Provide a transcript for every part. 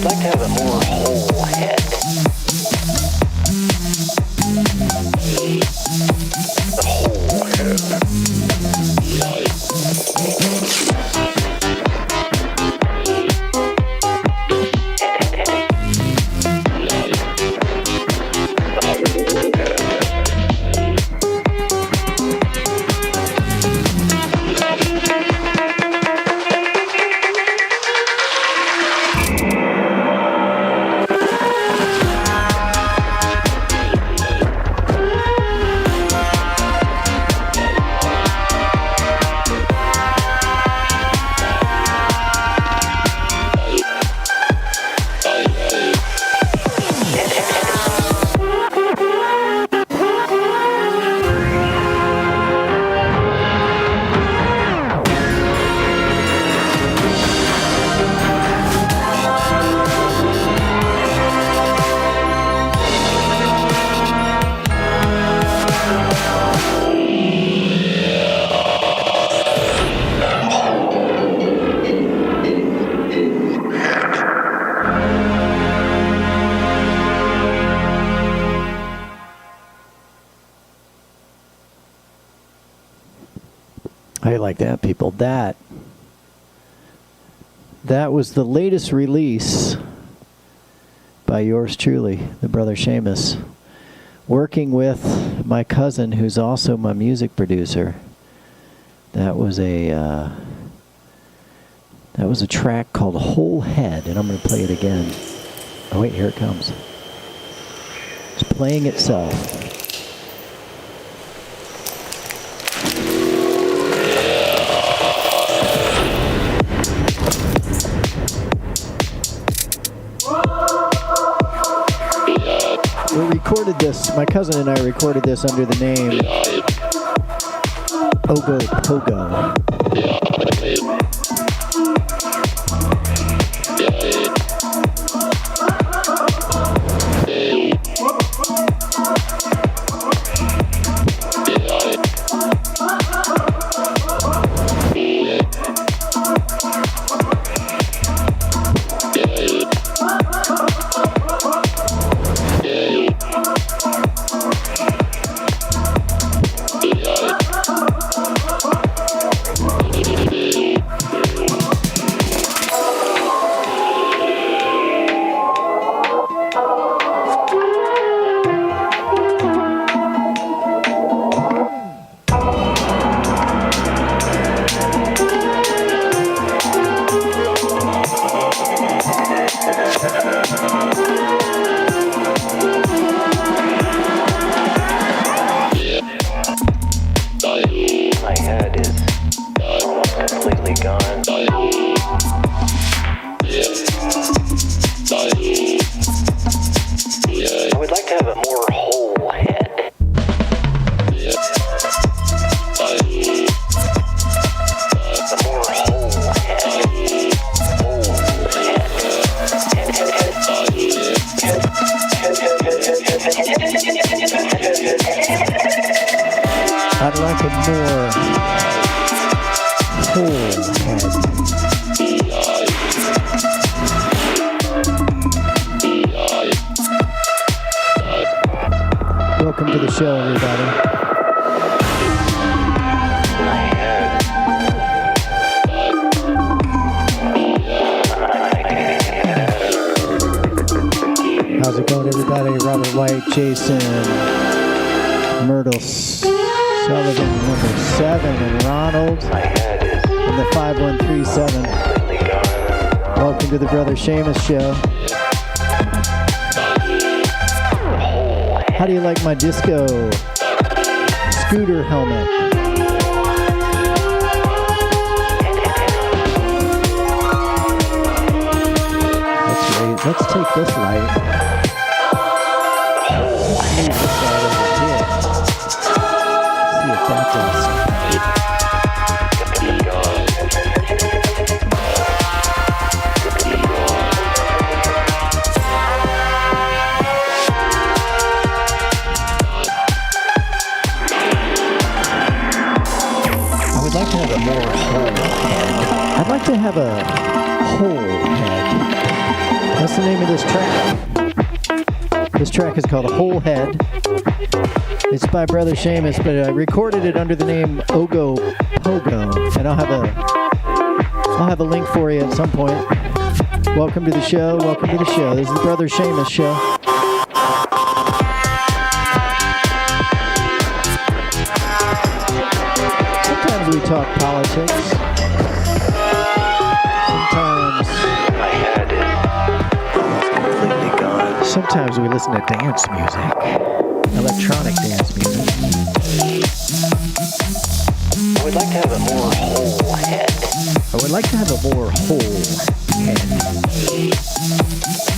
would like to have a more whole head. The whole head. How you like that, people? That was the latest release by yours truly, the Brother Seamus, working with my cousin, who's also my music producer. That was a track called Whole Head, and I'm going to play it again. Oh wait, here it comes. It's playing itself. We recorded this, my cousin and I recorded this under the name Ogo Pogo. I'd like a more whole head. Welcome to the show, everybody. How's it going, everybody? Robert White, Jason, Myrtle Sullivan, number 7, and Ronald in the 5137. Welcome to the Brother Seamus Show. How do you like my disco scooter helmet? Let's take this light. Move this light over here. See if that does. I would like to have a more whole head. I'd like to have a whole head. That's the name of this track? This track is called Whole Head. It's by Brother Seamus, but I recorded it under the name Ogo Pogo, and I'll have a link for you at some point. Welcome to the show. Welcome to the show. This is the Brother Seamus Show. Sometimes we talk politics. Sometimes My head is completely gone. Sometimes we listen to dance music. Electronic dance music. I would like to have a more whole head. I would like to have a more whole head.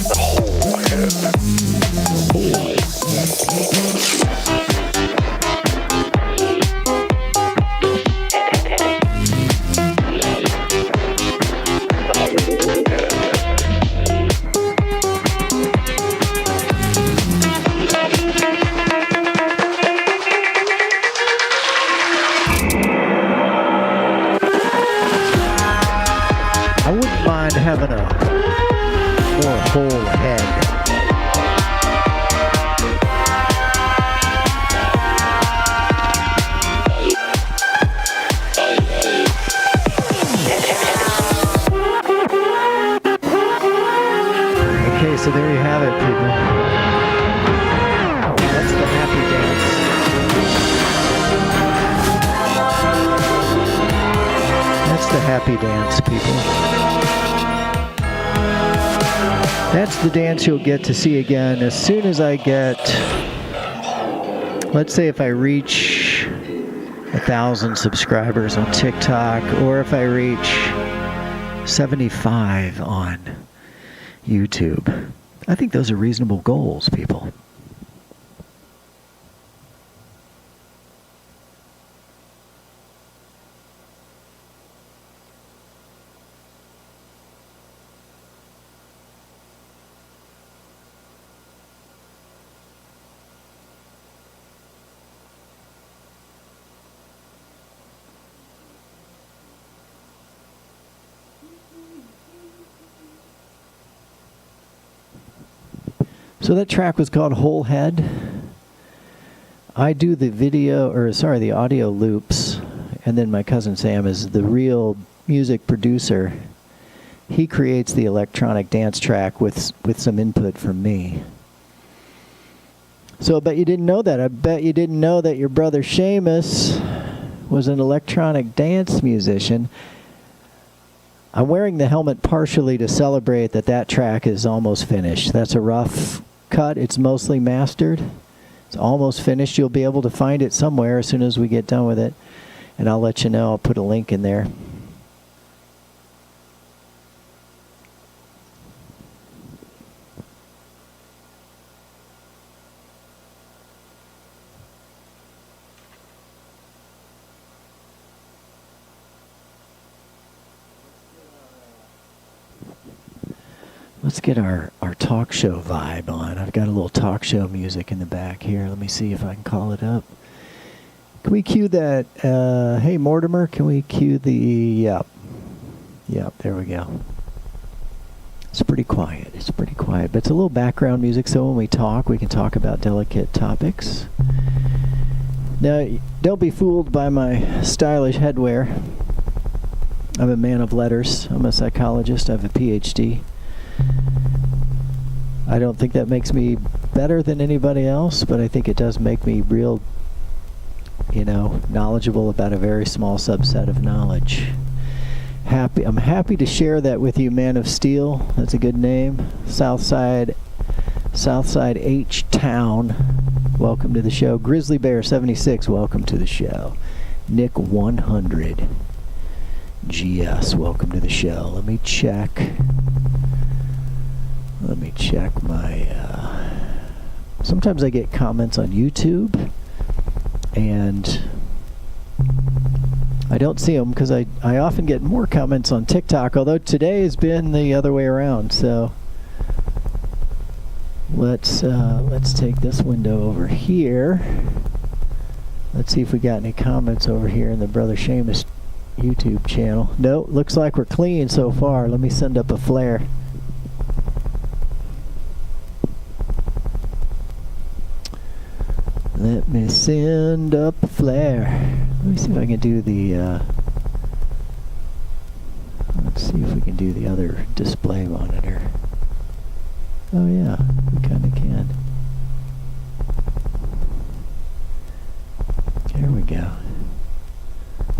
The whole head. Whole head. Having a more whole head. Okay, so there you have it, people. That's the happy dance. That's the happy dance, people. That's the dance you'll get to see again as soon as I get, let's say if I reach 1,000 subscribers on TikTok, or if I reach 75 on YouTube. I think those are reasonable goals, people. So that track was called Whole Head. I do the the audio loops, and then my cousin Sam is the real music producer. He creates the electronic dance track with some input from me. So I bet you didn't know that. I bet you didn't know that your brother Seamus was an electronic dance musician. I'm wearing the helmet partially to celebrate that track is almost finished. That's a rough cut. It's mostly mastered. It's almost finished. You'll be able to find it somewhere as soon as we get done with it. And I'll let you know. I'll put a link in there. Let's get our talk show vibe on. I've got a little talk show music in the back here. Let me see if I can call it up. Can we cue that? Hey, Mortimer, can we cue the... Yep, there we go. It's pretty quiet. It's pretty quiet. But it's a little background music, so when we talk, we can talk about delicate topics. Now, don't be fooled by my stylish headwear. I'm a man of letters. I'm a psychologist. I have a PhD. I don't think that makes me better than anybody else, but I think it does make me real, knowledgeable about a very small subset of knowledge. I'm happy to share that with you, Man of Steel. That's a good name. Southside H-Town. Welcome to the show. Grizzly Bear 76. Welcome to the show. Nick 100. GS. Welcome to the show. Let me check my... sometimes I get comments on YouTube, and I don't see them because I often get more comments on TikTok, although today has been the other way around. So let's take this window over here. Let's see if we got any comments over here in the Brother Seamus YouTube channel. No, looks like we're clean so far. Let me send up a flare. Let me send up a flare. Let me see if I can do the, let's see if we can do the other display monitor. Oh yeah, we kind of can. There we go.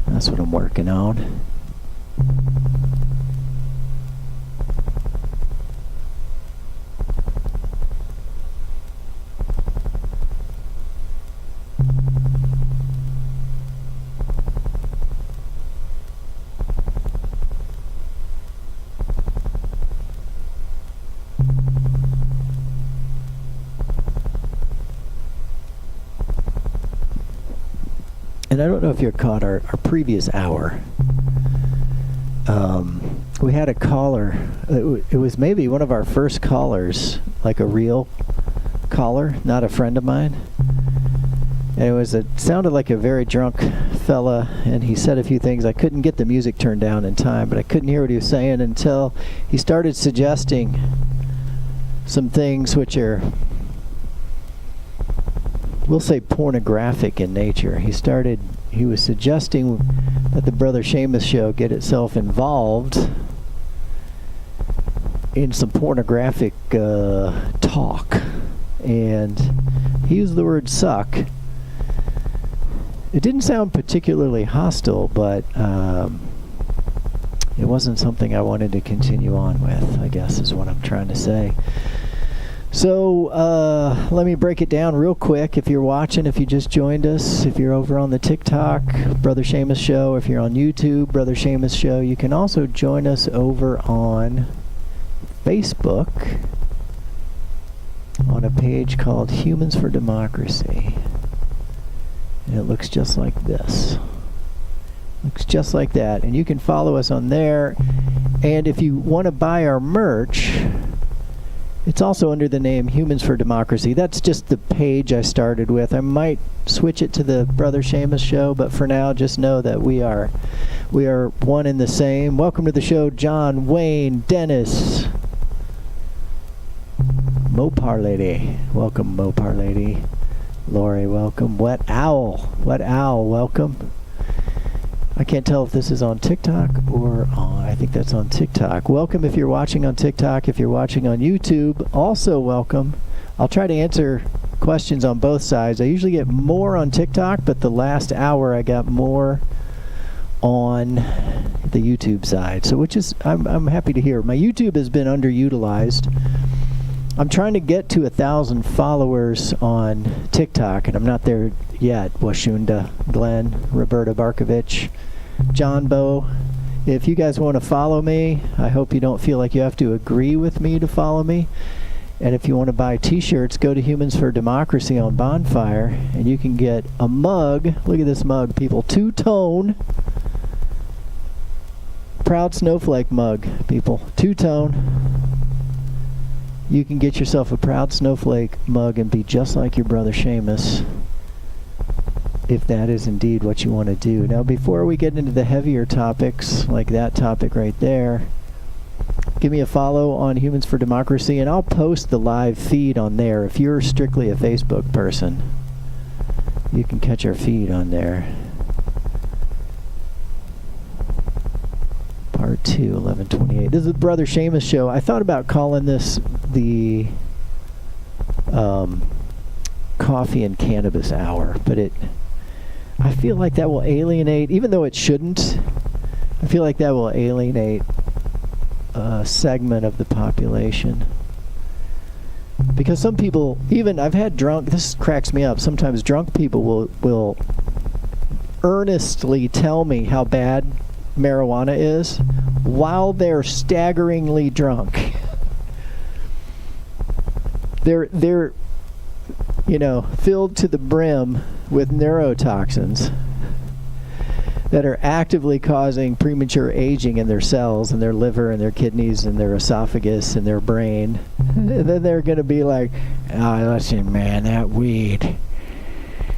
That's what I'm working on. And I don't know if you caught our previous hour. We had a caller. It was maybe one of our first callers, like a real caller, not a friend of mine. And it sounded like a very drunk fella, and he said a few things. I couldn't get the music turned down in time, but I couldn't hear what he was saying until he started suggesting some things which are, we'll say, pornographic in nature. He was suggesting that the Brother Seamus Show get itself involved in some pornographic talk. And he used the word suck. It didn't sound particularly hostile, but it wasn't something I wanted to continue on with, I guess is what I'm trying to say. So let me break it down real quick. If you're watching, if you just joined us, if you're over on the TikTok, Brother Seamus Show, if you're on YouTube, Brother Seamus Show, you can also join us over on Facebook on a page called Humans for Democracy. And it looks just like this. Looks just like that. And you can follow us on there. And if you want to buy our merch, it's also under the name Humans for Democracy. That's just the page I started with. I might switch it to the Brother Seamus Show, but for now, just know that we are one and the same. Welcome to the show, John, Wayne, Dennis, Mopar Lady. Welcome, Mopar Lady. Lori, welcome. Wet Owl, welcome. I can't tell if this is on TikTok or on, I think that's on TikTok. Welcome if you're watching on TikTok. If you're watching on YouTube, also welcome. I'll try to answer questions on both sides. I usually get more on TikTok, but the last hour I got more on the YouTube side. So which is, I'm happy to hear. My YouTube has been underutilized. I'm trying to get to 1,000 followers on TikTok, and I'm not there yet. Washunda, Glenn, Roberta Barkovich, John Bow. If you guys want to follow me, I hope you don't feel like you have to agree with me to follow me. And if you want to buy t-shirts, go to Humans for Democracy on Bonfire, and you can get a mug. Look at this mug, people. Two-tone. Proud Snowflake mug, people. Two-tone. You can get yourself a Proud Snowflake mug and be just like your Brother Seamus, if that is indeed what you want to do. Now, before we get into the heavier topics, like that topic right there, give me a follow on Humans for Democracy, and I'll post the live feed on there. If you're strictly a Facebook person, you can catch our feed on there. Part 2, 1128. This is the Brother Seamus Show. I thought about calling this the Coffee and Cannabis Hour, but I feel like that will alienate, even though it shouldn't, I feel like that will alienate a segment of the population. Because some people, even I've had drunk, this cracks me up, sometimes drunk people will earnestly tell me how bad marijuana is while they're staggeringly drunk. They're filled to the brim with neurotoxins that are actively causing premature aging in their cells and their liver and their kidneys and their esophagus and their brain. And then they're going to be like, oh, listen, man, that weed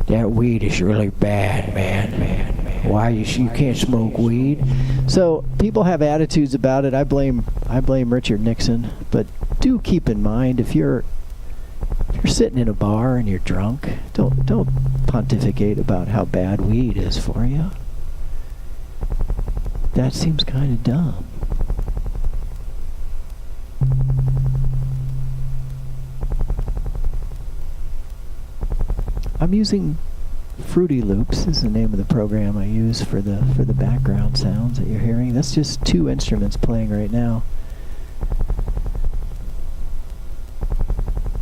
is really bad, man. Why you can't smoke weed? So people have attitudes about it. I blame Richard Nixon, but do keep in mind, if you're If you're sitting in a bar and you're drunk, don't pontificate about how bad weed is for you. That seems kind of dumb. I'm using Fruity Loops is the name of the program I use for the background sounds that you're hearing. That's just 2 instruments playing right now.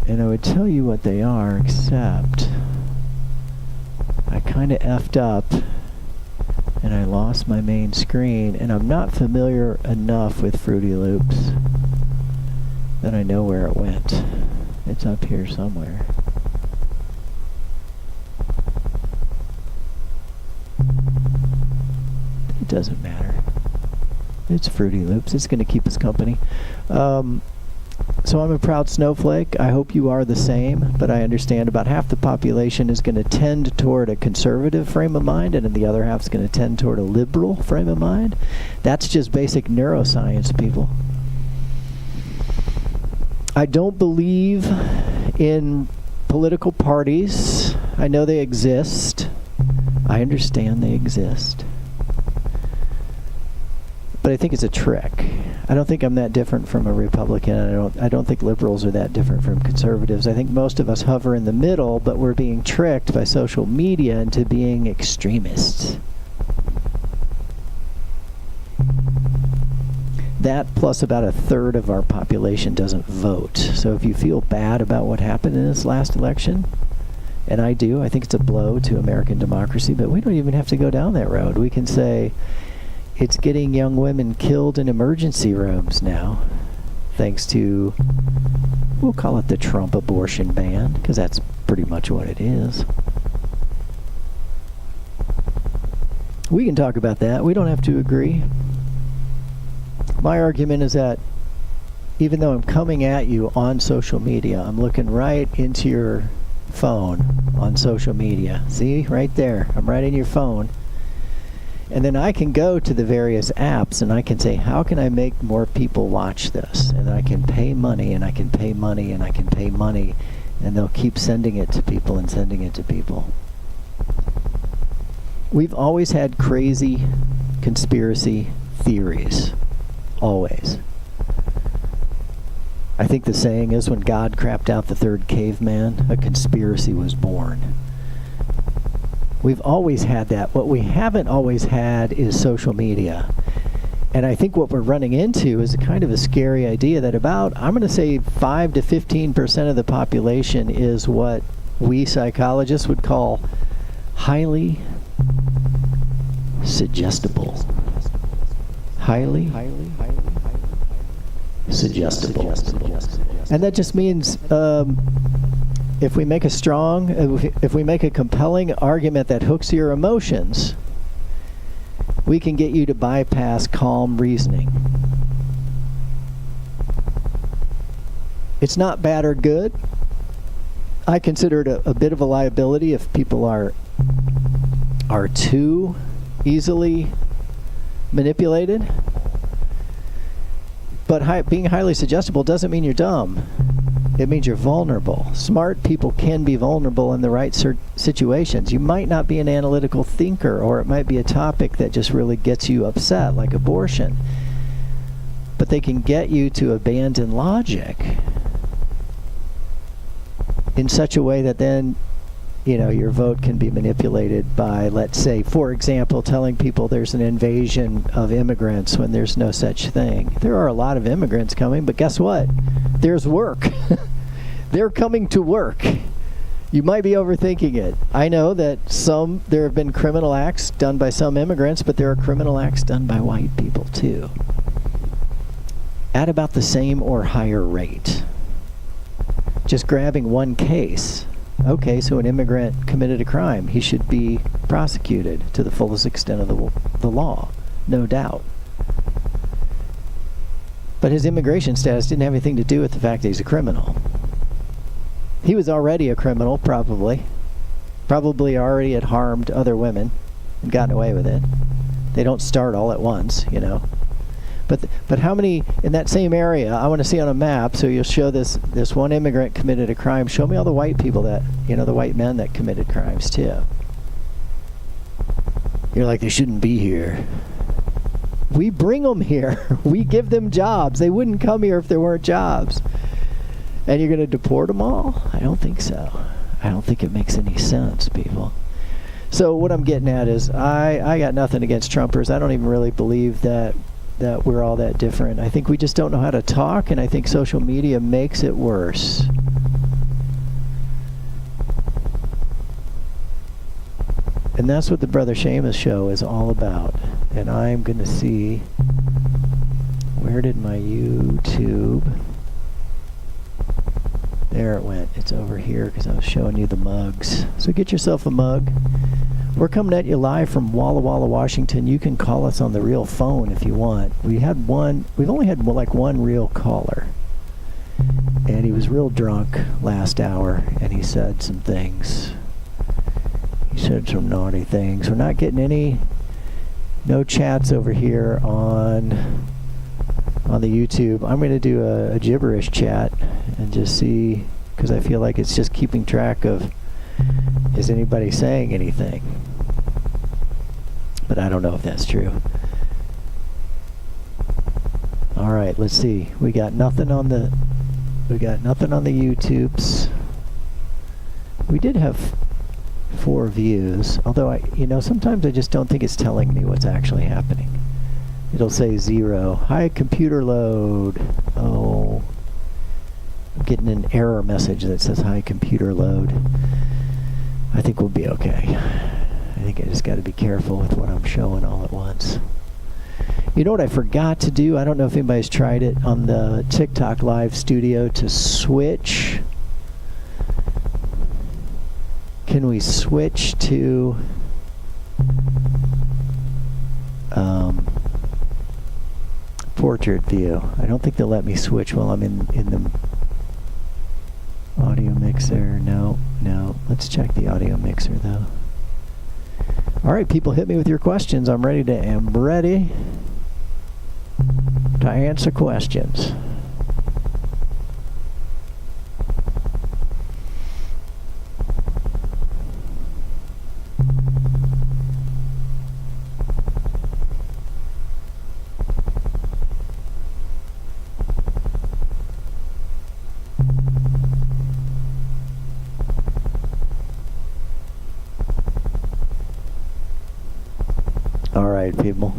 And I would tell you what they are, except I kind of effed up and I lost my main screen, and I'm not familiar enough with Fruity Loops that I know where it went. It's up here somewhere. It doesn't matter. It's Fruity Loops. It's going to keep us company. So I'm a proud snowflake. I hope you are the same, but I understand about half the population is going to tend toward a conservative frame of mind, and the other half is going to tend toward a liberal frame of mind. That's just basic neuroscience, people. I don't believe in political parties. I know they exist. I understand they exist. But I think it's a trick. I don't think I'm that different from a Republican. I don't think liberals are that different from conservatives. I think most of us hover in the middle, but we're being tricked by social media into being extremists. That plus about 1/3 of our population doesn't vote. So if you feel bad about what happened in this last election, and I do, I think it's a blow to American democracy, but we don't even have to go down that road. We can say, it's getting young women killed in emergency rooms now, thanks to, we'll call it the Trump abortion ban, because that's pretty much what it is. We can talk about that. We don't have to agree. My argument is that even though I'm coming at you on social media, I'm looking right into your phone on social media. See, right there. I'm right in your phone. And then I can go to the various apps and I can say, how can I make more people watch this? And I can pay money and I can pay money and I can pay money, and they'll keep sending it to people and sending it to people. We've always had crazy conspiracy theories. Always. I think the saying is, when God crapped out the third caveman, a conspiracy was born. We've always had that. What we haven't always had is social media. And I think what we're running into is a kind of a scary idea that about, I'm going to say 5 to 15% of the population is what we psychologists would call highly suggestible. Highly suggestible. And that just means if we make a compelling argument that hooks your emotions, we can get you to bypass calm reasoning. It's not bad or good. I consider it a bit of a liability if people are too easily manipulated. But being highly suggestible doesn't mean you're dumb. It means you're vulnerable. Smart people can be vulnerable in the right situations. You might not be an analytical thinker, or it might be a topic that just really gets you upset, like abortion. But they can get you to abandon logic in such a way that then, your vote can be manipulated by, let's say, for example, telling people there's an invasion of immigrants when there's no such thing. There are a lot of immigrants coming, but guess what? There's work. They're coming to work. You might be overthinking it. I know that there have been criminal acts done by some immigrants, but there are criminal acts done by white people too, at about the same or higher rate. Just grabbing one case. Okay, so an immigrant committed a crime. He should be prosecuted to the fullest extent of the law, no doubt. But his immigration status didn't have anything to do with the fact that he's a criminal. He was already a criminal, probably. Probably already had harmed other women and gotten away with it. They don't start all at once, But But how many in that same area? I want to see on a map. So you'll show this one immigrant committed a crime. Show me all the white people that, the white men that committed crimes too. You're like, they shouldn't be here. We bring them here. We give them jobs. They wouldn't come here if there weren't jobs. And you're going to deport them all? I don't think so. I don't think it makes any sense, people. So what I'm getting at is I got nothing against Trumpers. I don't even really believe that we're all that different. I think we just don't know how to talk, and I think social media makes it worse. And that's what the Brother Seamus Show is all about. And I'm going to see, where did my YouTube... There it went. It's over here because I was showing you the mugs. So get yourself a mug. We're coming at you live from Walla Walla, Washington. You can call us on the real phone if you want. We've only had like one real caller. And he was real drunk last hour, and he said some things. He said some naughty things. We're not getting no chats over here on the YouTube. I'm going to do a gibberish chat and just see, because I feel like it's just keeping track of, is anybody saying anything? But I don't know if that's true. All right, let's see. We got nothing on the YouTubes. We did have 4 views, although sometimes I just don't think it's telling me what's actually happening. It'll say 0. High computer load. Oh, I'm getting an error message that says high computer load. I think we'll be okay. I think I just got to be careful with what I'm showing all at once. You know what I forgot to do? I don't know if anybody's tried it on the TikTok live studio to switch. Can we switch to portrait view? I don't think they'll let me switch while I'm in the audio mixer. No. Let's check the audio mixer though. All right, people, hit me with your questions. I'm ready to answer questions. All right, people.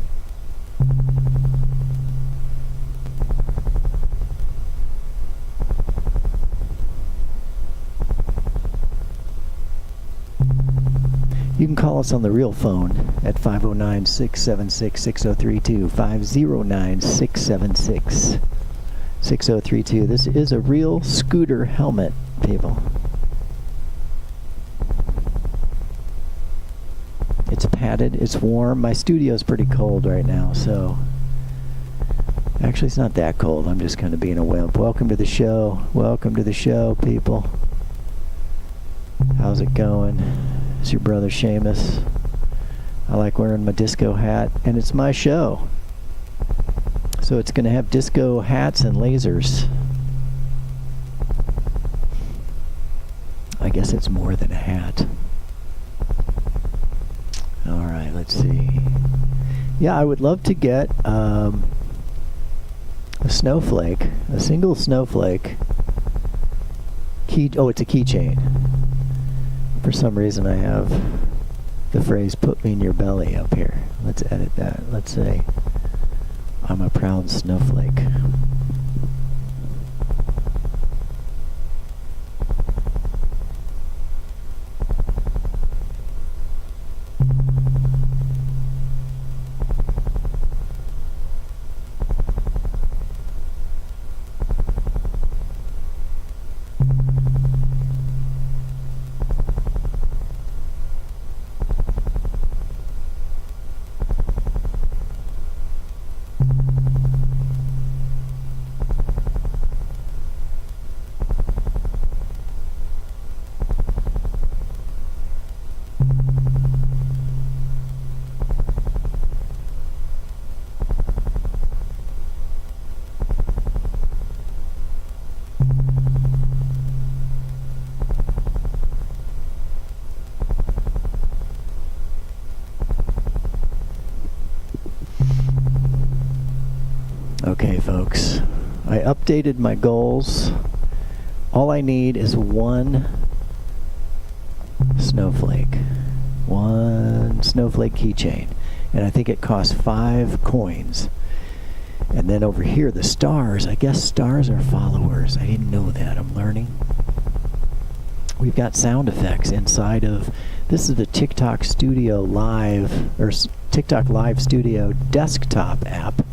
You can call us on the real phone at 509-676-6032, 509-676-6032. This is a real scooter helmet, people. It's padded, it's warm. My studio's pretty cold right now, so... Actually, it's not that cold. I'm just kind of being a wimp. Welcome to the show. Welcome to the show, people. How's it going? It's your brother Seamus. I like wearing my disco hat, and it's my show. So it's going to have disco hats and lasers. I guess it's more than a hat. Alright, let's see. Yeah, I would love to get a snowflake, a single snowflake. It's a keychain. For some reason I have the phrase, put me in your belly up here. Let's edit that. Let's say, I'm a proud snowflake. Okay, folks. I updated my goals. All I need is one snowflake. One snowflake keychain. And I think it costs 5 coins. And then over here, the stars. I guess stars are followers. I didn't know that. I'm learning. We've got sound effects inside of... This is the TikTok Studio Live, or TikTok Live Studio desktop app.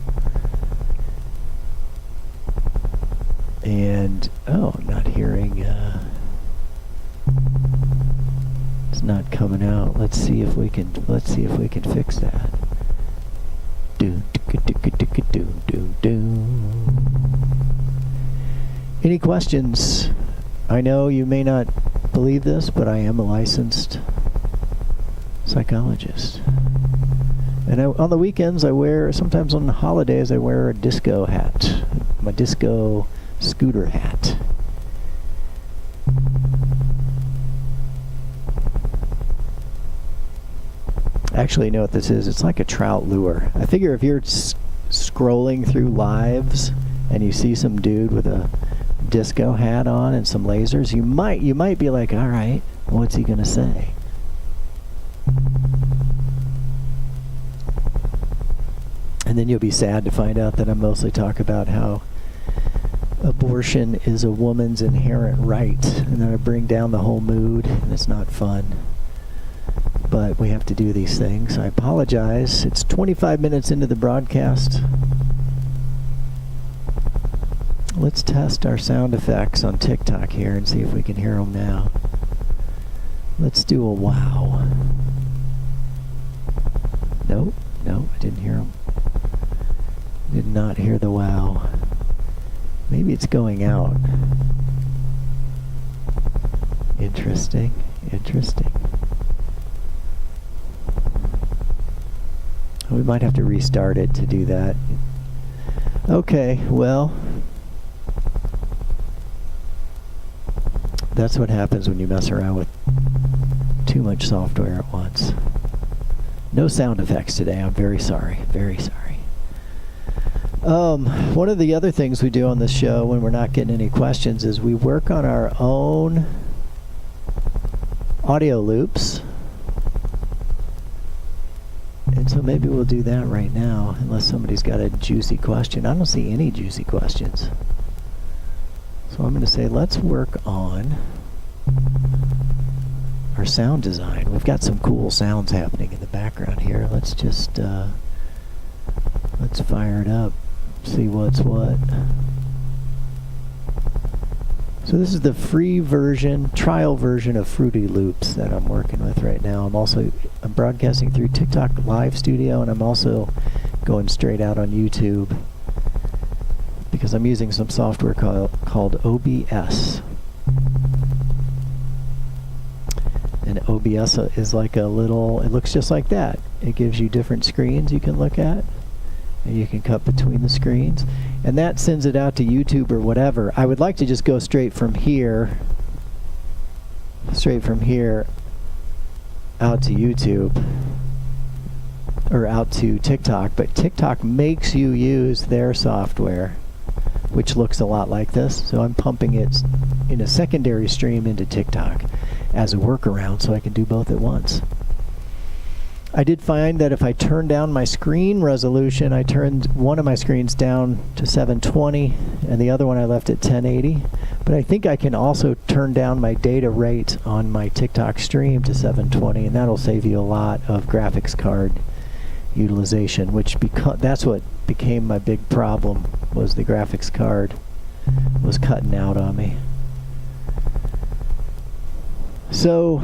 And, oh, I'm not hearing, it's not coming out. Let's see if we can fix that. Any questions? I know you may not believe this, but I am a licensed psychologist. And on the weekends sometimes on the holidays I wear a disco hat. My disco scooter hat. Actually, you know what this is? It's like a trout lure. I figure if you're scrolling through lives and you see some dude with a disco hat on and some lasers, you might be like, all right, what's he gonna say? And then you'll be sad to find out that I mostly talk about how abortion is a woman's inherent right, and then I bring down the whole mood, and it's not fun. But we have to do these things. I apologize. It's 25 minutes into the broadcast. Let's test our sound effects on TikTok here and see if we can hear them now. Let's do a wow. Nope, I didn't hear them. Did not hear the wow. Maybe it's going out. Interesting. We might have to restart it to do that. Okay, well, that's what happens when you mess around with too much software at once. No sound effects today. I'm very sorry. One of the other things we do on this show when we're not getting any questions is we work on our own audio loops. And so maybe we'll do that right now, unless somebody's got a juicy question. I don't see any juicy questions. So I'm going to say, let's work on our sound design. We've got some cool sounds happening in the background here. Let's just, let's fire it up, see what's what. So this is the free version, trial version of Fruity Loops that I'm working with right now. I'm broadcasting through TikTok Live Studio, and I'm also going straight out on YouTube because I'm using some software called OBS. And OBS is like it looks just like that. It gives you different screens you can look at, and you can cut between the screens, and that sends it out to YouTube or whatever. I would like to just go straight from here out to YouTube or out to TikTok, but TikTok makes you use their software, which looks a lot like this. So I'm pumping it in a secondary stream into TikTok as a workaround so I can do both at once. I did find that if I turn down my screen resolution, I turned one of my screens down to 720 and the other one I left at 1080. But I think I can also turn down my data rate on my TikTok stream to 720, and that'll save you a lot of graphics card utilization, that's what became my big problem, was the graphics card was cutting out on me. So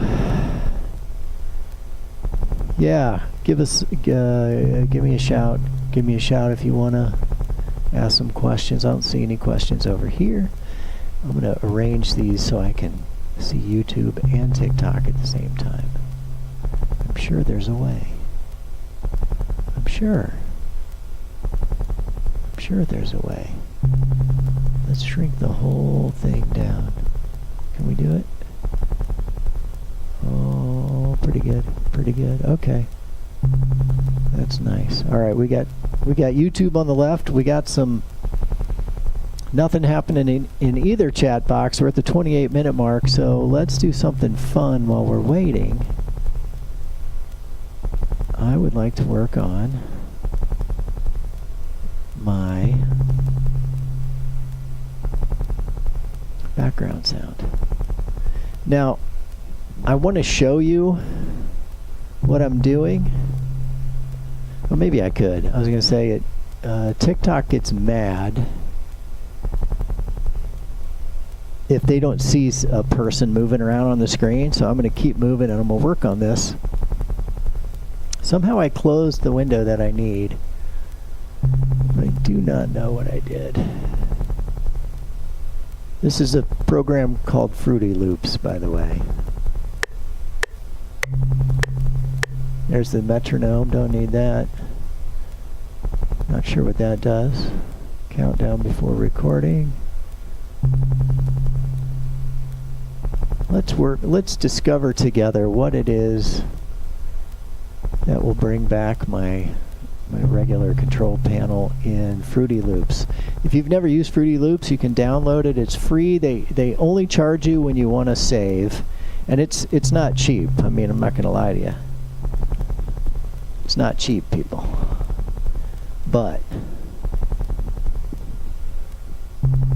yeah, give me a shout. Give me a shout if you want to ask some questions. I don't see any questions over here. I'm going to arrange these so I can see YouTube and TikTok at the same time. I'm sure there's a way. I'm sure there's a way. Let's shrink the whole thing down. Can we do it? Oh, pretty good. Pretty good. Okay. That's nice. All right, we got YouTube on the left. We got some nothing happening in either chat box. We're at the 28-minute mark, so let's do something fun while we're waiting. I would like to work on my background sound. Now, I want to show you what I'm doing. Well, maybe I could. I was going to say it. TikTok gets mad if they don't see a person moving around on the screen, so I'm going to keep moving and I'm going to work on this. Somehow I closed the window that I need. I do not know what I did. This is a program called Fruity Loops, by the way. There's the metronome, don't need that. Not sure what that does. Countdown before recording. Let's discover together what it is that will bring back my regular control panel in Fruity Loops. If you've never used Fruity Loops, you can download it. It's free. They only charge you when you want to save, and it's not cheap. I mean, I'm not going to lie to you. It's not cheap, people. But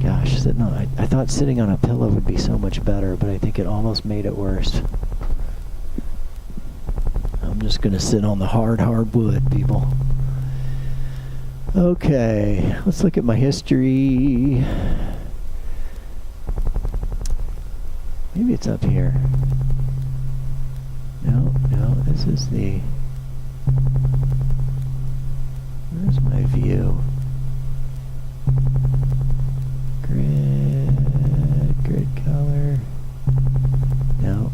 gosh, I thought sitting on a pillow would be so much better, but I think it almost made it worse. I'm just going to sit on the hard wood, people. Okay, let's look at my history. Maybe it's up here. No, this is the... Where's my view? Grid color. No.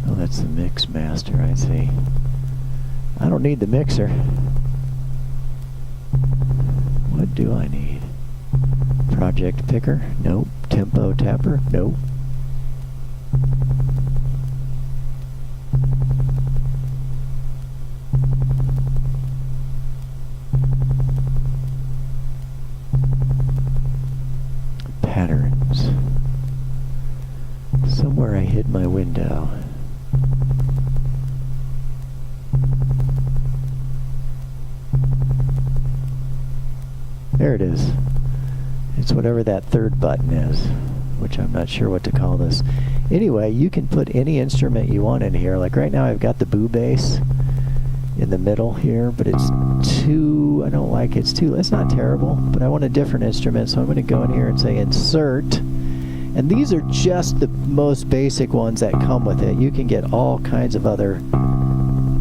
Oh, that's the mix master, I see. I don't need the mixer. What do I need? Project picker? Nope. Tempo tapper? Nope. Patterns. Somewhere I hid my window. There it is. It's whatever that third button is, which I'm not sure what to call this. Anyway, you can put any instrument you want in here. Like right now I've got the boo bass in the middle here, but it's too, I don't like it. It's not terrible, but I want a different instrument, so I'm going to go in here and say insert. And these are just the most basic ones that come with it. You can get all kinds of other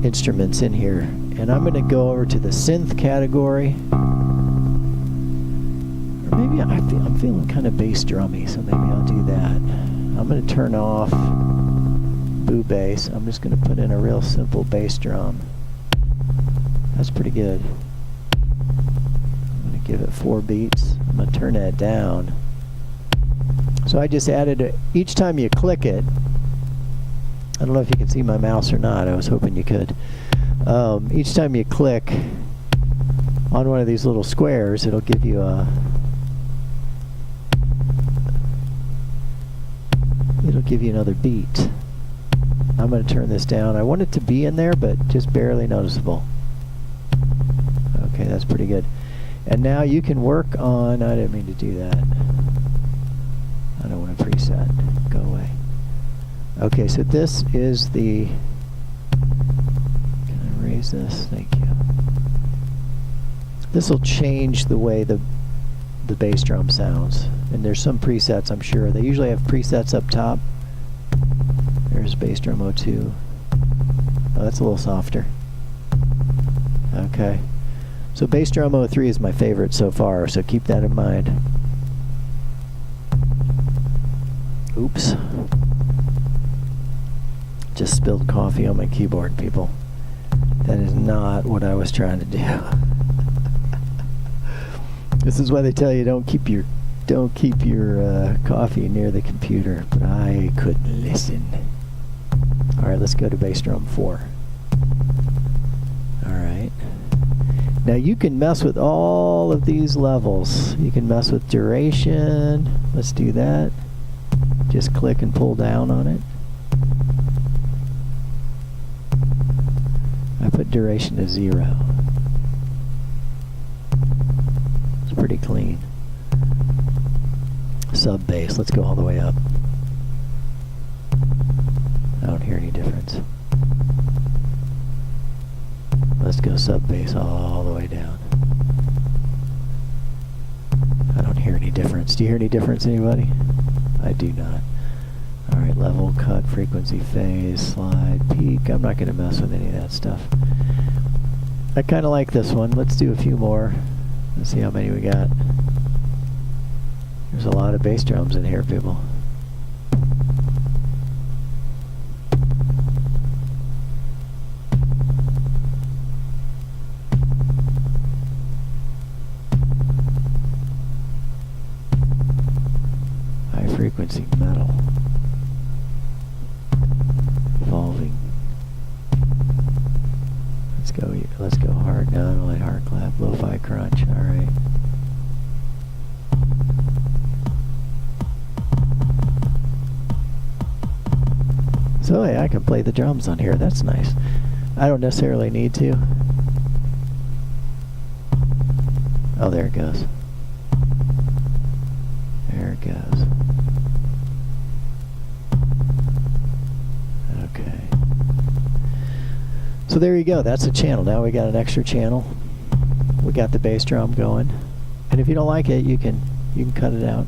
instruments in here. And I'm going to go over to the synth category. Or maybe I'm feeling kind of bass drummy, so maybe I'll do that. I'm going to turn off boo bass. I'm just going to put in a real simple bass drum. That's pretty good. I'm going to give it 4 beats. I'm going to turn that down. So I just added it. Each time you click it, I don't know if you can see my mouse or not. I was hoping you could. Each time you click on one of these little squares, it'll give you another beat. I'm going to turn this down. I want it to be in there, but just barely noticeable. Okay, that's pretty good. And now you can work on, I didn't mean to do that. I don't want a preset. Go away. Okay, so this is the, can I raise this? Thank you. This will change the way the bass drum sounds. And there's some presets, I'm sure. They usually have presets up top. There's bass drum 02. Oh, that's a little softer. Okay. So bass drum 03 is my favorite so far, so keep that in mind. Oops. Just spilled coffee on my keyboard, people. That is not what I was trying to do. This is why they tell you don't keep your coffee near the computer, but I couldn't listen. All right, let's go to bass drum 4. All right. Now you can mess with all of these levels. You can mess with duration. Let's do that. Just click and pull down on it. I put duration to 0. It's pretty clean. Sub bass, let's go all the way up. I don't hear any difference. Let's go sub bass all the way down. I don't hear any difference. Do you hear any difference, anybody? I do not. Alright, level, cut, frequency, phase, slide, peak. I'm not going to mess with any of that stuff. I kind of like this one. Let's do a few more. Let's see how many we got. There's a lot of bass drums in here, people. High frequency metal. Evolving. Let's go hard now. I don't like hard clap. Lo-fi crunch. Alright. So hey, I can play the drums on here. That's nice. I don't necessarily need to. Oh, there it goes. There it goes. Okay. So there you go. That's a channel. Now we got an extra channel. We got the bass drum going. And if you don't like it, you can cut it out.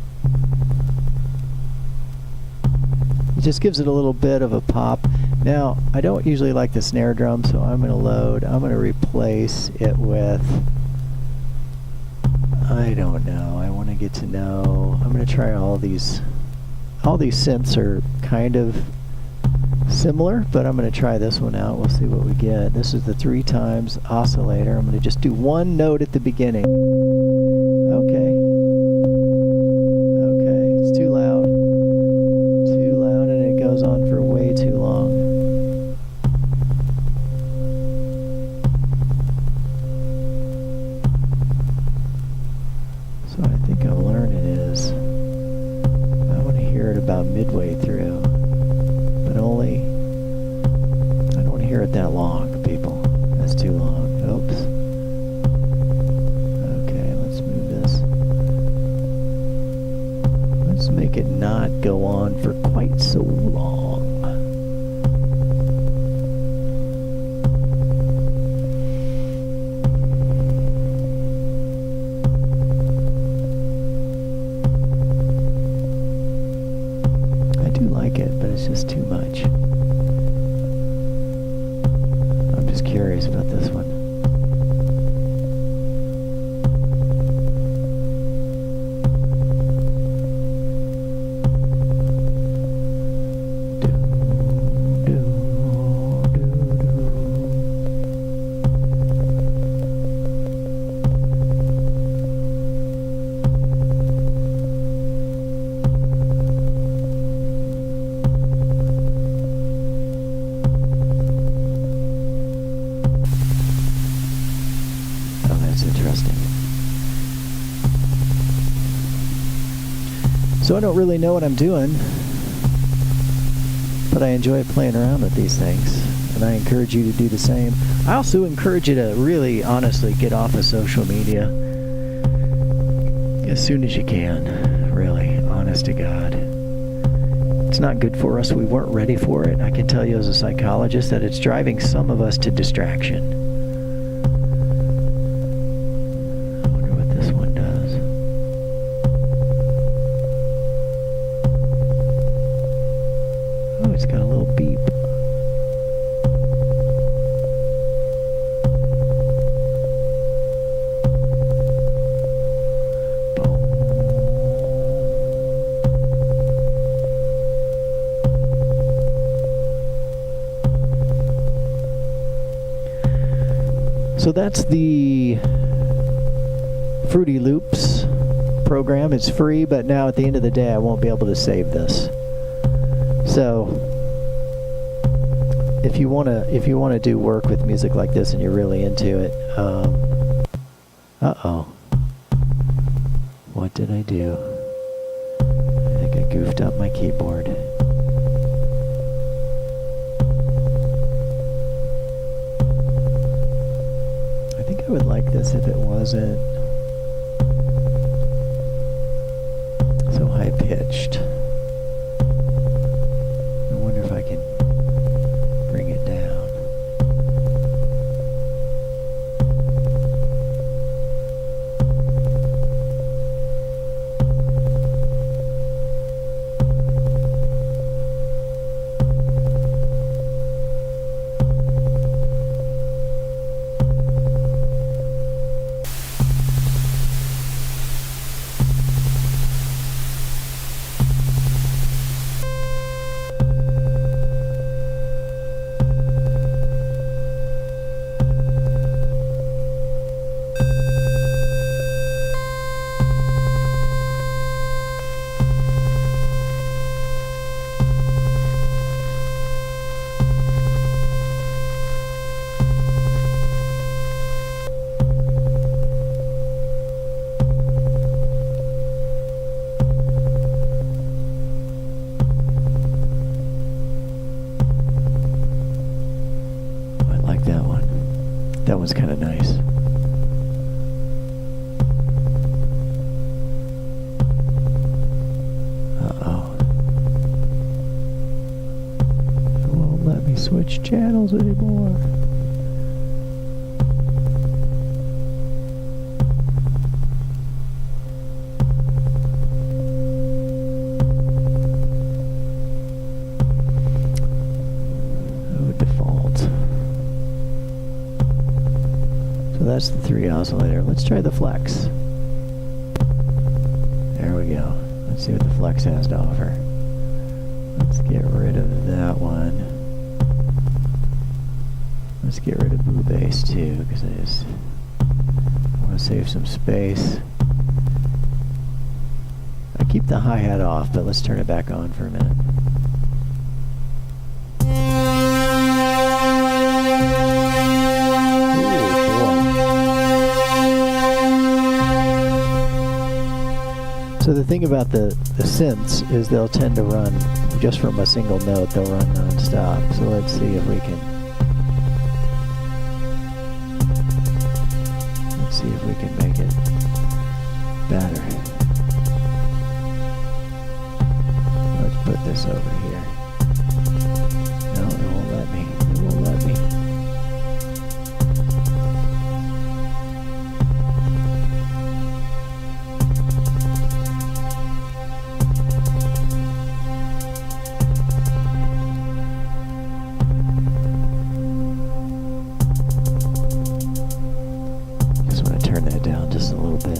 It just gives it a little bit of a pop. Now, I don't usually like the snare drum, so I'm going to replace it with, I don't know, I want to get to know, I'm going to try all these synths are kind of similar, but I'm going to try this one out. We'll see what we get. This is the 3 times oscillator. I'm going to just do one note at the beginning. Okay. Okay, it's too loud. Too loud, and it goes on for way too long. So what I think I'm learning is I want to hear it about midway through. Only, I don't want to hear it that long, people. That's too long. Oops. Okay, let's move this. Let's make it not go on for quite so long. I do like it, but it's just too much. I'm just curious about this one. So I don't really know what I'm doing, but I enjoy playing around with these things, and I encourage you to do the same. I also encourage you to really, honestly, get off of social media as soon as you can, really, honest to God. It's not good for us. We weren't ready for it. I can tell you as a psychologist that it's driving some of us to distraction. So that's the Fruity Loops program. It's free, but now at the end of the day I won't be able to save this. So if you want to do work with music like this and you're really into it, what did I do? I think I goofed up my keyboard. I think I would like this if it wasn't so high-pitched. I wonder if I can bring it down. That one's kind of nice. Uh-oh. It won't let me switch channels anymore. That's the 3 oscillator. Let's try the flex. There we go. Let's see what the flex has to offer. Let's get rid of that one. Let's get rid of boo bass too, because I want to save some space. I keep the hi-hat off, but let's turn it back on for a minute. So the thing about the synths is they'll tend to run just from a single note. They'll run non-stop. So let's see if we can. Let's see if we can make it better. Let's put this over here. No, it won't let me. It won't let me. Just a little bit.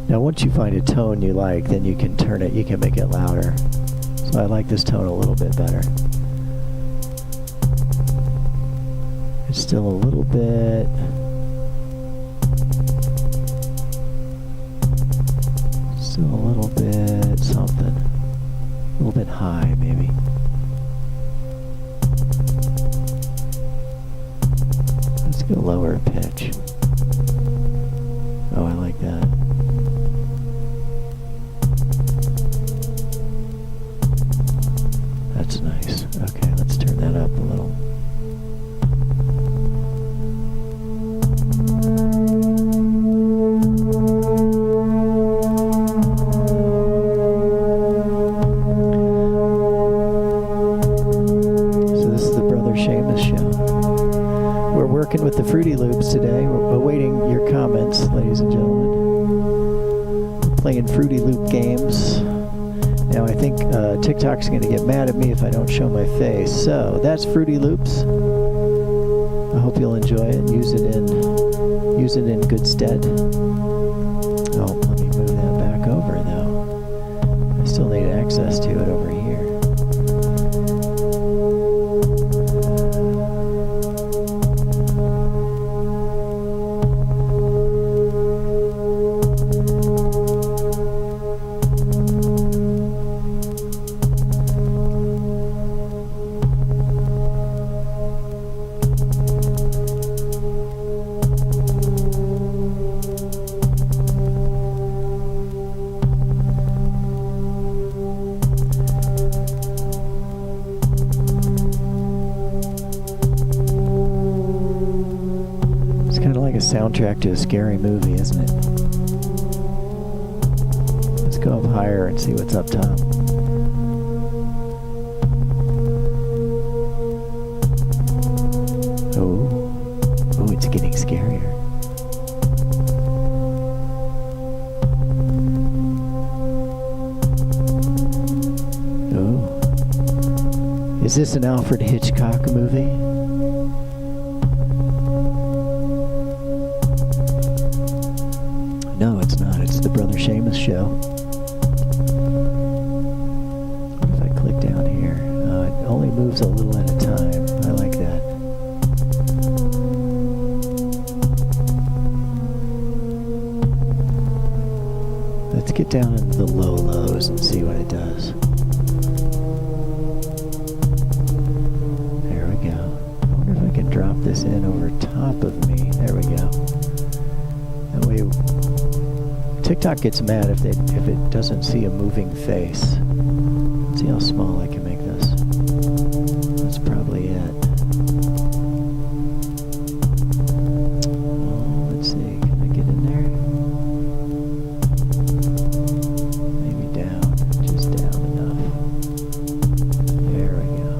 Now once you find a tone you like, then you can turn it, you can make it louder. So I like this tone a little bit better. It's still a little bit. Still a little bit something. A little bit high, maybe. Let's go lower pitch. Oh, I like that. That's nice. Okay, let's turn that up a little. Working with the Fruity Loops today. We're awaiting your comments, ladies and gentlemen. We're playing Fruity Loop games. Now I think TikTok's going to get mad at me if I don't show my face. So that's Fruity Loops. I hope you'll enjoy it. Use it in good stead. Oh, let me move Still need access to it over here. Soundtrack to a scary movie, isn't it? Let's go up higher and see what's up top. Oh, it's getting scarier. Oh, is this an Alfred Hitchcock movie? No, it's not. It's the Brother Seamus Show. What if I click down here? It only moves a little at a time. I like that. Let's get down into the low lows and see what it does. There we go. I wonder if I can drop this in over top of me. There we go. That way TikTok gets mad if it doesn't see a moving face. Let's see how small I can make this. That's probably it. Oh, let's see. Can I get in there? Maybe down. Just down enough. There we go.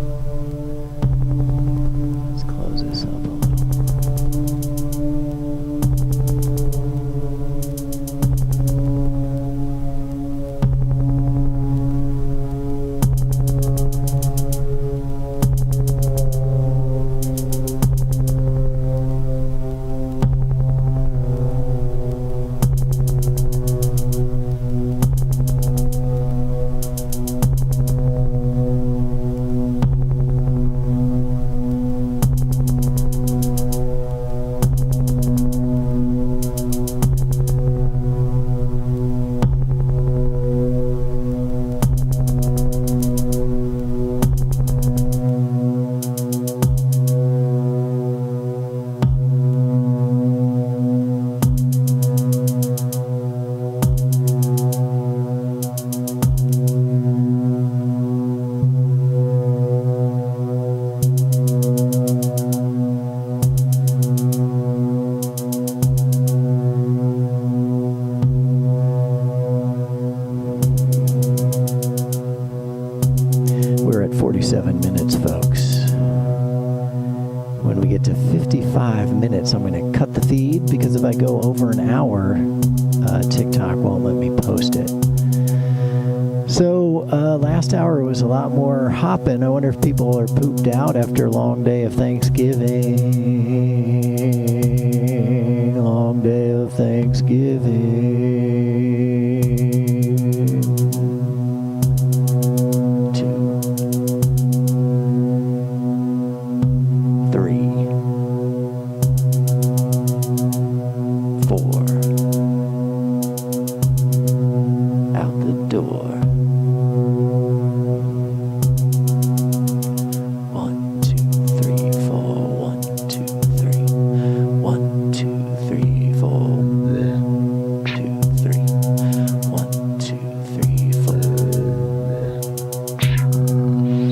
Let's close this up a little. We're at 47 minutes, folks. When we get to 55 minutes, I'm going to cut the feed, because if I go over an hour, TikTok won't let me post it. So last hour was a lot more hopping. I wonder if people are pooped out after a long day of Thanksgiving. Long day of Thanksgiving. 2, 3, 4. Out the door. 1, 2, 3, 4. 1, 2, 3. 1, 2, 3, 4. 2, 3. 1, 2, 3, 4.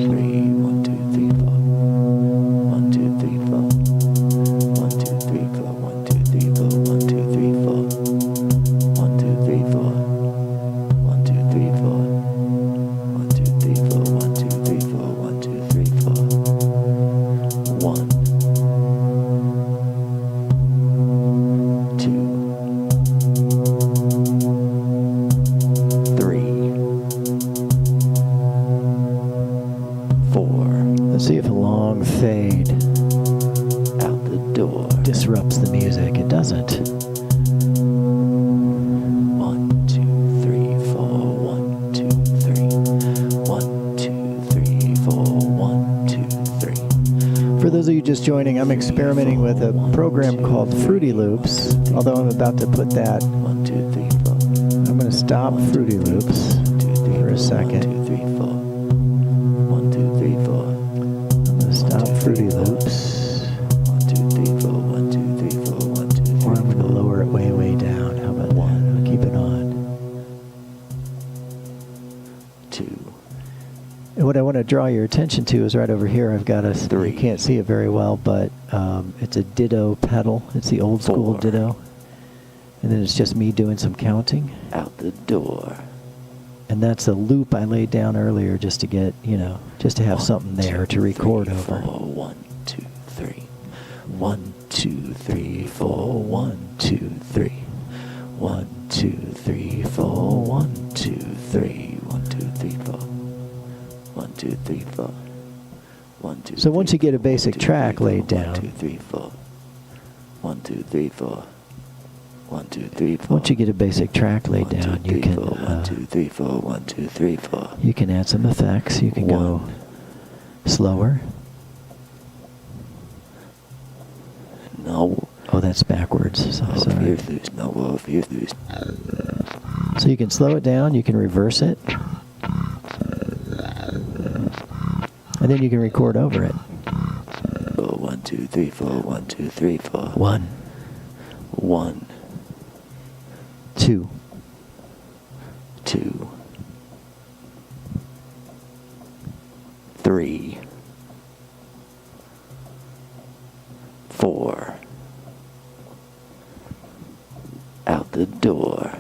3. 1, 2, 3, 4. 1, 2, 3, 4. 1, 2, 3, 4. 1, 2, 3, 4. 1, 2, 3, 4. 1, 2, 3, 4. 1, 2, 3, 4. 1, 2, 3, 4. 1, 2, 3, 4. 1, 2, 3, 4. 1, 2, 3, 4. Let's see if a long fade out the door disrupts the music. It doesn't. 1, 2, 3, 4. 1, 2, 3. those of you just joining, I'm experimenting with a program called Fruity Loops, although I'm about to put that. 1, 2, 3, 4. I'm going to stop Fruity Loops for a second. 1, 2, 3, 4. 1, 2, 3, 4. I'm going to stop Fruity Loops. 1, 2, 3, 4. 1, 2, 3, 4. 1, 2, 3, 4. Or I'm going to lower it way, way down. How about that? I'll keep it on. 2. And what I want to draw your attention to is right over here. I've got a, 3. you can't see it very well, but it's a ditto pedal. It's the old school 4. ditto. And then it's just me doing some counting. Out the door. And that's a loop I laid down earlier just to get, just to have something there to record over. 1, 2, 3. 1, 2, 3, 4. 1, 2, 3. 1, 2, 3, 4. 1, 2, 3. 1, 2, 3, 4. 1, 2, 3, 4. 1, 2. So once you get a basic track laid 1, down, 2, 3, 4. 1, 2, 3, 4. 1, 2, 3, 4. once you get a basic track laid 1, 2, down, 3, you can 4. 1, 2, 3, 4. 1, 2, 3, 4. you can add some effects. You can go 1. slower. No. Oh, that's backwards. So, sorry. No, So you can slow it down. You can reverse it. And then you can record over it. 1, 2, 3, 4. 1, 2, 3, 4. 1, 1, 2, 2, 3, 4. Out the door.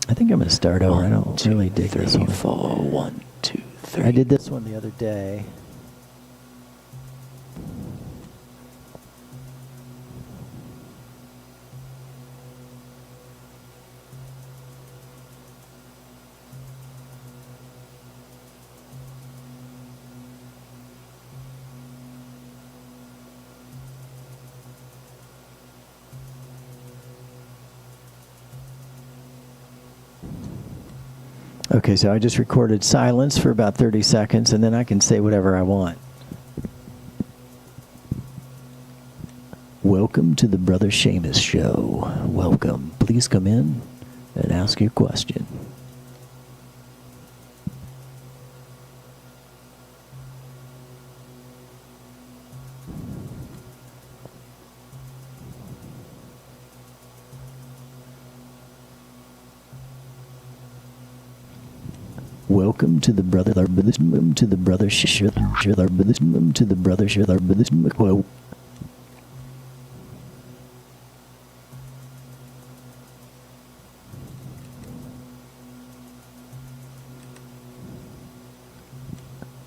I think I'm going to start over. I don't 1, 2, really dig 3, this one. 4. 1, 2, 3. I did this one the other day. Okay, so I just recorded silence for about 30 seconds, and then I can say whatever I want. Welcome to the Brother Seamus Show. Welcome. Please come in and ask your question. Welcome to the brother to the brother to the brother quote.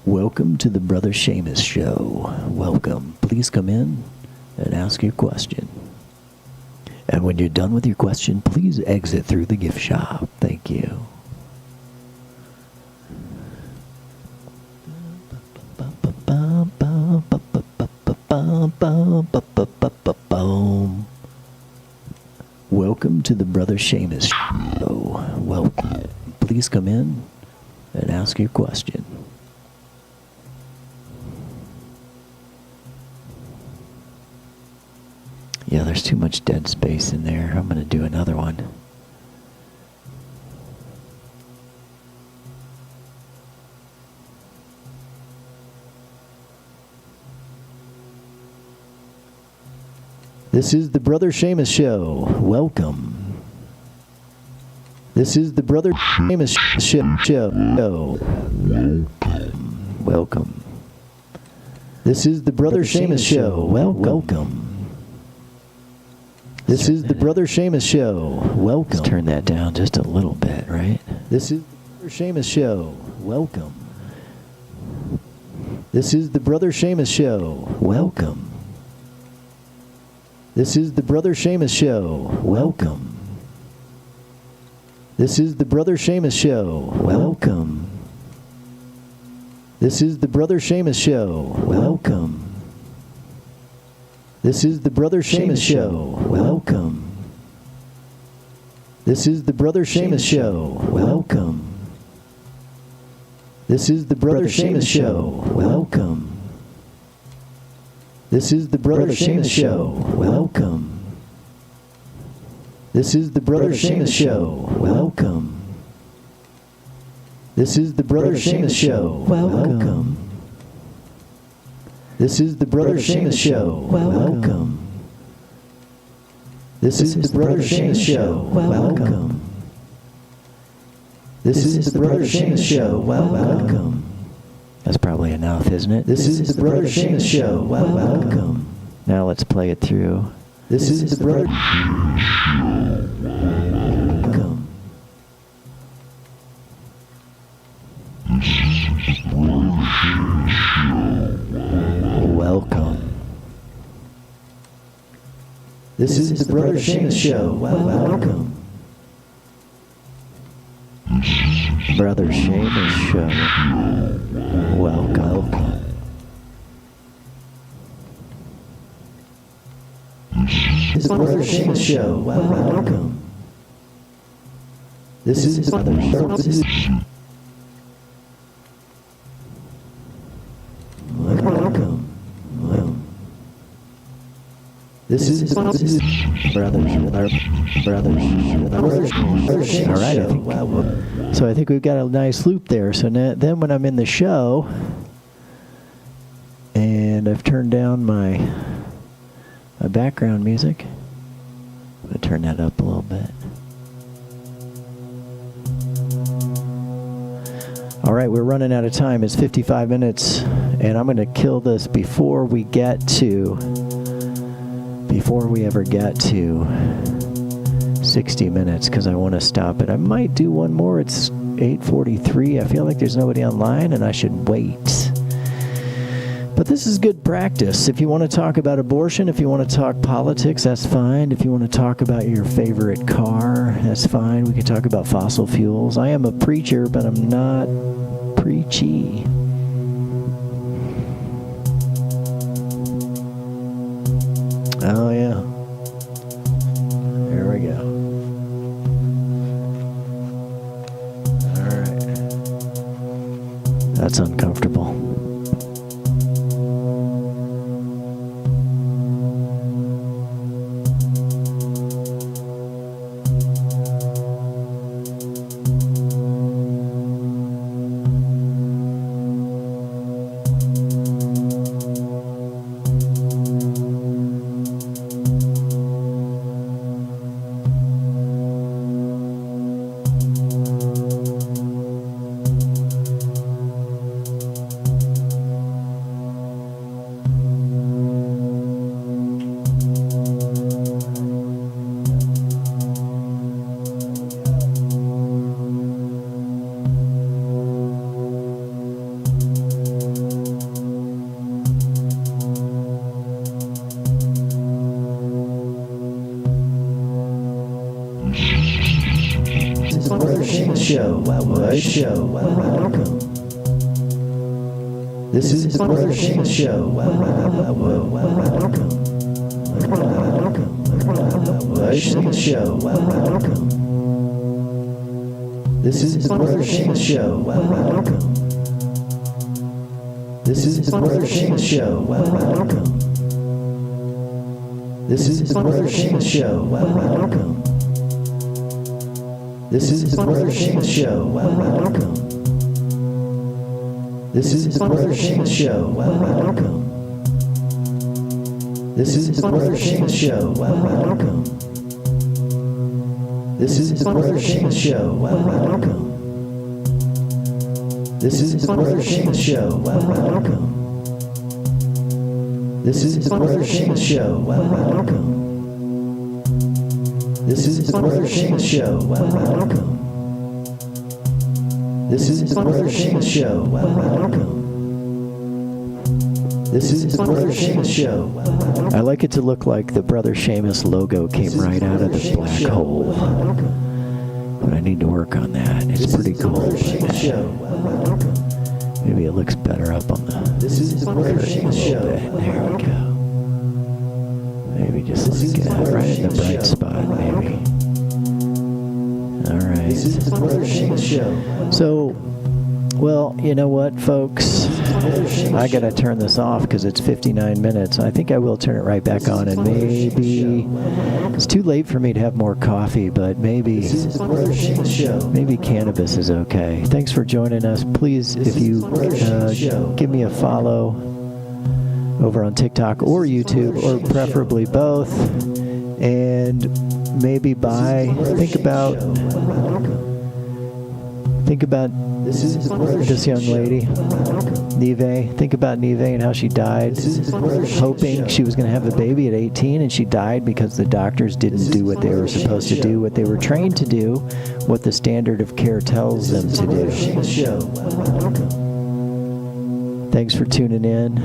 Welcome to the Brother Seamus Show. Welcome. Please come in and ask your question. And when you're done with your question, please exit through the gift shop. Thank you. Welcome to the Brother Seamus Show. Welcome. Please come in and ask your question. Yeah, there's too much dead space in there. I'm going to do another one. This is the Brother Seamus Show. Welcome. This is the Brother Seamus Show. Welcome. This is the Brother Seamus Show. Welcome. This is the Brother Seamus Show. Welcome. Let's turn that down just a little bit, right? This is the Brother Seamus Show. Welcome. This is the Brother Seamus Show. Welcome. This is the Brother Seamus Show. Welcome. This is the Brother Seamus Show. Welcome. This is the Brother Seamus Show. Welcome. This is the Brother Seamus Show. Welcome. This is the Brother Seamus Show. Welcome. This is the Brother Seamus Show. Welcome. This is the Brother Seamus Show. Welcome. This is the Brother Seamus Show. Welcome. This is the Brother Seamus Show. Welcome. This is the Brother Seamus Show. Welcome. This is the Brother Seamus Show. Welcome. This is the Brother Seamus Show. Welcome. That's probably enough, isn't it? This is the Brother Seamus Show. Welcome. Now let's play it through. This is the Brother. Welcome. Welcome. This is the Brother Seamus Show. Welcome. Brother Seamus Show. Welcome. This is the Brother Seamus Show. Welcome. This is the Brother Seamus. Welcome. This is brothers. All right. So I think we've got a nice loop there. So then when I'm in the show, and I've turned down my background music, I'm going to turn that up a little bit. All right, we're running out of time. It's 55 minutes, and I'm going to kill this before we ever get to 60 minutes, because I want to stop it. I might do one more. It's 8:43. I feel like there's nobody online, and I should wait. But this is good practice. If you want to talk about abortion, if you want to talk politics, that's fine. If you want to talk about your favorite car, that's fine. We can talk about fossil fuels. I am a preacher, but I'm not preachy. Oh, yeah. Here we go. All right. That's uncomfortable. Welcome. This is the Brother Seamus Show. Welcome. Seamus Show. Welcome. This is the Brother Seamus Show. Welcome. This is the Brother Seamus Show. Welcome. This is the Brother Seamus Show. Welcome. This is the Brother Seamus Show. Welcome. This is the Brother Seamus Show. Welcome. This is the Brother Seamus Show. Welcome. This is the Brother Seamus Show. Welcome. This is the Brother Seamus Show. Welcome. This is the Brother Seamus Show. Welcome. This is the Brother Seamus Show. Welcome. This is the Brother Seamus Show. Welcome. This is the Brother Seamus Show. I like it to look like the Brother Seamus logo came right out of the black hole. But I need to work on that. It's pretty cool. Maybe it looks better up on the curtain a little bit. There we go. Maybe just like right in the bright spot, maybe. All right. So Well, you know what, folks? I gotta turn this off because it's 59 minutes. I think I will turn it right back on, and maybe it's too late for me to have more coffee, but maybe cannabis is okay. Thanks for joining us. Please, if you give me a follow over on TikTok or YouTube, or preferably both, and maybe think about this young lady, Neve. Think about Neve and how she died, hoping she was going to have a baby at 18, and she died because the doctors didn't do what they were supposed to do, what they were trained to do, what the standard of care tells them to do. Thanks for tuning in.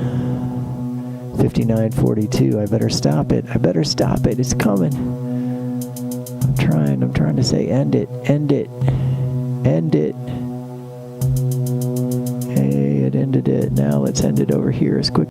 59:42. I better stop it. It's coming. I'm trying to say end it. Hey, it ended it. Now let's end it over here as quick